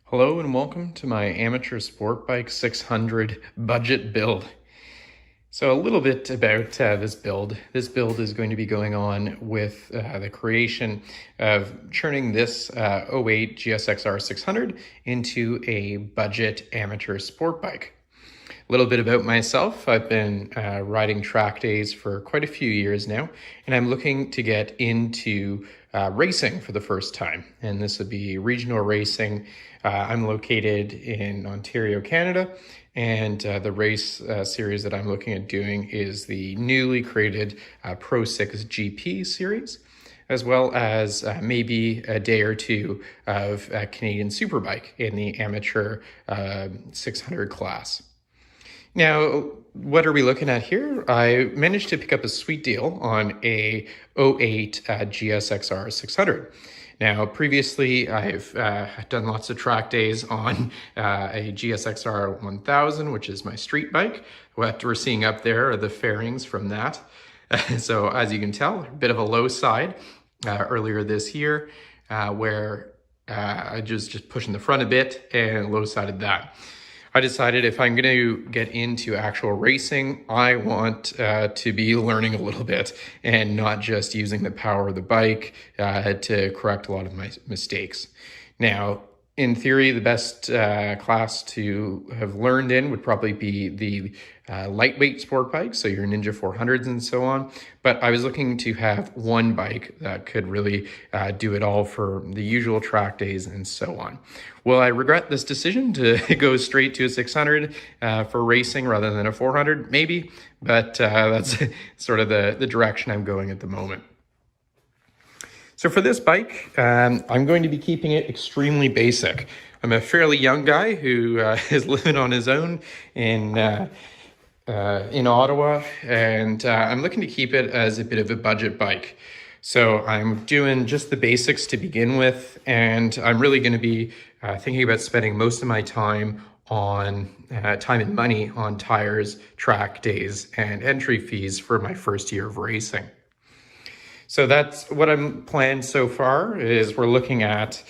Hello and welcome to my amateur sport bike 600 budget build. So a little bit about this build. This build is going to be going on with the creation of turning this 08 GSXR 600 into a budget amateur sport bike. A little bit about myself. I've been riding track days for quite a few years now, and I'm looking to get into racing for the first time. And this would be regional racing. I'm located in Ontario, Canada, and the race series that I'm looking at doing is the newly created Pro 6 GP series, as well as maybe a day or two of Canadian Superbike in the amateur 600 class. Now, what are we looking at here? I managed to pick up a sweet deal on a 08 GSXR 600. Now, previously, I've done lots of track days on a GSXR 1000, which is my street bike. What we're seeing up there are the fairings from that. So as you can tell, a bit of a low side earlier this year, where I just pushing the front a bit and low sided that. I decided if I'm going to get into actual racing, I want to be learning a little bit and not just using the power of the bike to correct a lot of my mistakes. Now, in theory, the best class to have learned in would probably be the lightweight sport bikes, so your Ninja 400s and so on. But I was looking to have one bike that could really do it all for the usual track days and so on. Will I regret this decision to go straight to a 600 for racing rather than a 400? Maybe, but that's sort of the direction I'm going at the moment. So for this bike, I'm going to be keeping it extremely basic. I'm a fairly young guy who is living on his own in Ottawa, and I'm looking to keep it as a bit of a budget bike. So I'm doing just the basics to begin with, and I'm really going to be thinking about spending most of my time on time and money on tires, track days, and entry fees for my first year of racing. So that's what I'm planned so far. Is we're looking at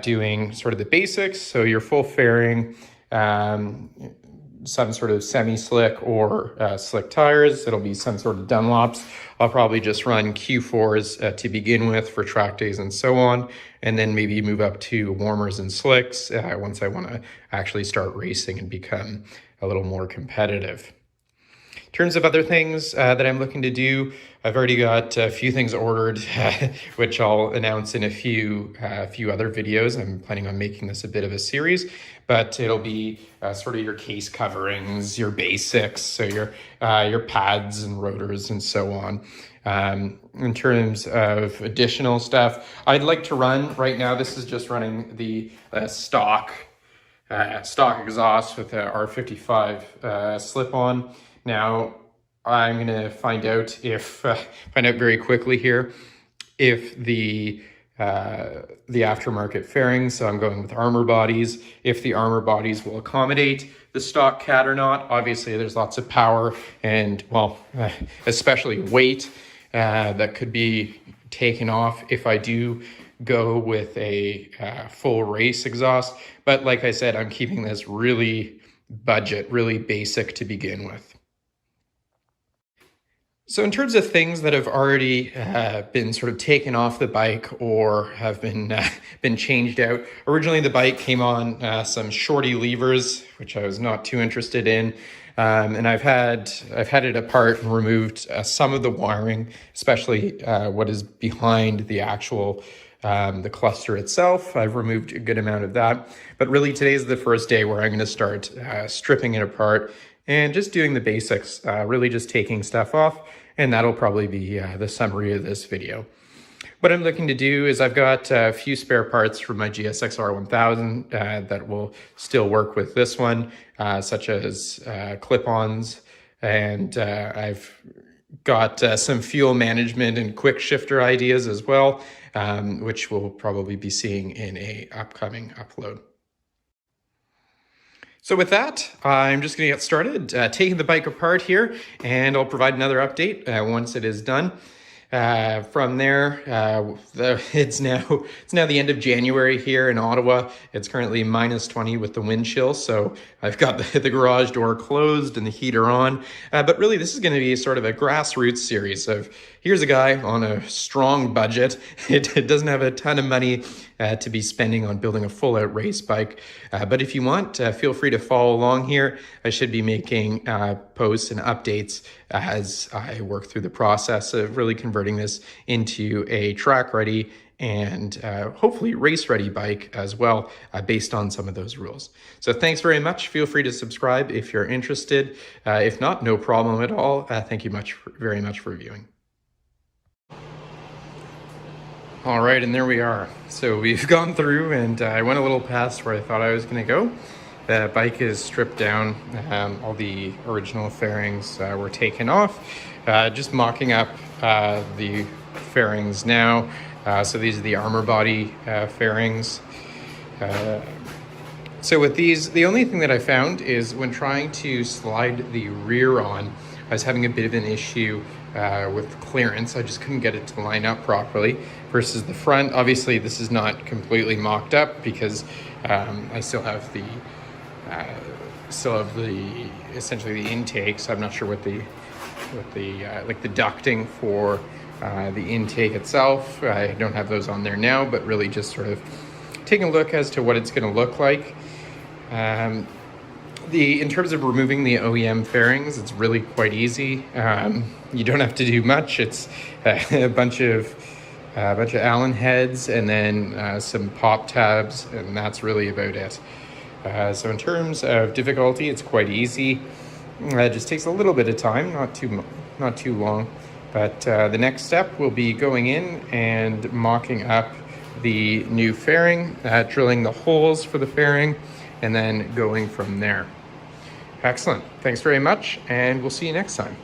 doing sort of the basics. So your full fairing, some sort of semi-slick or slick tires. It'll be some sort of Dunlops. I'll probably just run Q4s to begin with for track days and so on, and then maybe move up to warmers and slicks once I want to actually start racing and become a little more competitive. In terms of other things that I'm looking to do, I've already got a few things ordered, which I'll announce in a few other videos. I'm planning on making this a bit of a series, but it'll be sort of your case coverings, your basics, so your pads and rotors and so on. In terms of additional stuff, I'd like to run, right now this is just running the stock exhaust with a R55 slip-on. Now, I'm going to find out very quickly here if the aftermarket fairings, so I'm going with armor bodies, if the armor bodies will accommodate the stock cat or not. Obviously, there's lots of power and, well, especially weight that could be taken off if I do go with a full race exhaust. But like I said, I'm keeping this really budget, really basic to begin with. So in terms of things that have already been sort of taken off the bike or have been changed out, originally the bike came on some shorty levers, which I was not too interested in, and I've had it apart and removed some of the wiring, especially what is behind the actual the cluster itself. I've removed a good amount of that, but really today is the first day where I'm going to start stripping it apart and just doing the basics, really just taking stuff off, and that'll probably be the summary of this video. What I'm looking to do is I've got a few spare parts from my GSXR 1000 that will still work with this one, such as clip-ons, and I've got some fuel management and quick shifter ideas as well, which we'll probably be seeing in a upcoming upload. So with that, I'm just going to get started taking the bike apart here, and I'll provide another update once it is done. From there, it's now the end of January here in Ottawa. It's currently -20 with the wind chill, so I've got the garage door closed and the heater on. But really, this is going to be sort of a grassroots series of here's a guy on a strong budget. It doesn't have a ton of money to be spending on building a full-out race bike. But if you want, feel free to follow along here. I should be making posts and updates as I work through the process of really converting this into a track-ready and hopefully race-ready bike as well, based on some of those rules. So thanks very much. Feel free to subscribe if you're interested. If not, no problem at all. Thank you very much for viewing. All right, and there we are. So we've gone through, and I went a little past where I thought I was going to go. The bike is stripped down. All the original fairings were taken off. Just mocking up the fairings now. So these are the armor body fairings. So with these, the only thing that I found is when trying to slide the rear on, I was having a bit of an issue with clearance. I just couldn't get it to line up properly versus the front. Obviously, this is not completely mocked up because I still have the essentially the intake. So I'm not sure what the like the ducting for the intake itself. I don't have those on there now, but really just sort of taking a look as to what it's going to look like. In terms of removing the OEM fairings, it's really quite easy. You don't have to do much. It's a bunch of Allen heads and then some pop tabs, and that's really about it. So in terms of difficulty, it's quite easy. It just takes a little bit of time, not too long. But the next step will be going in and mocking up the new fairing, drilling the holes for the fairing, and then going from there. Excellent. Thanks very much, and we'll see you next time.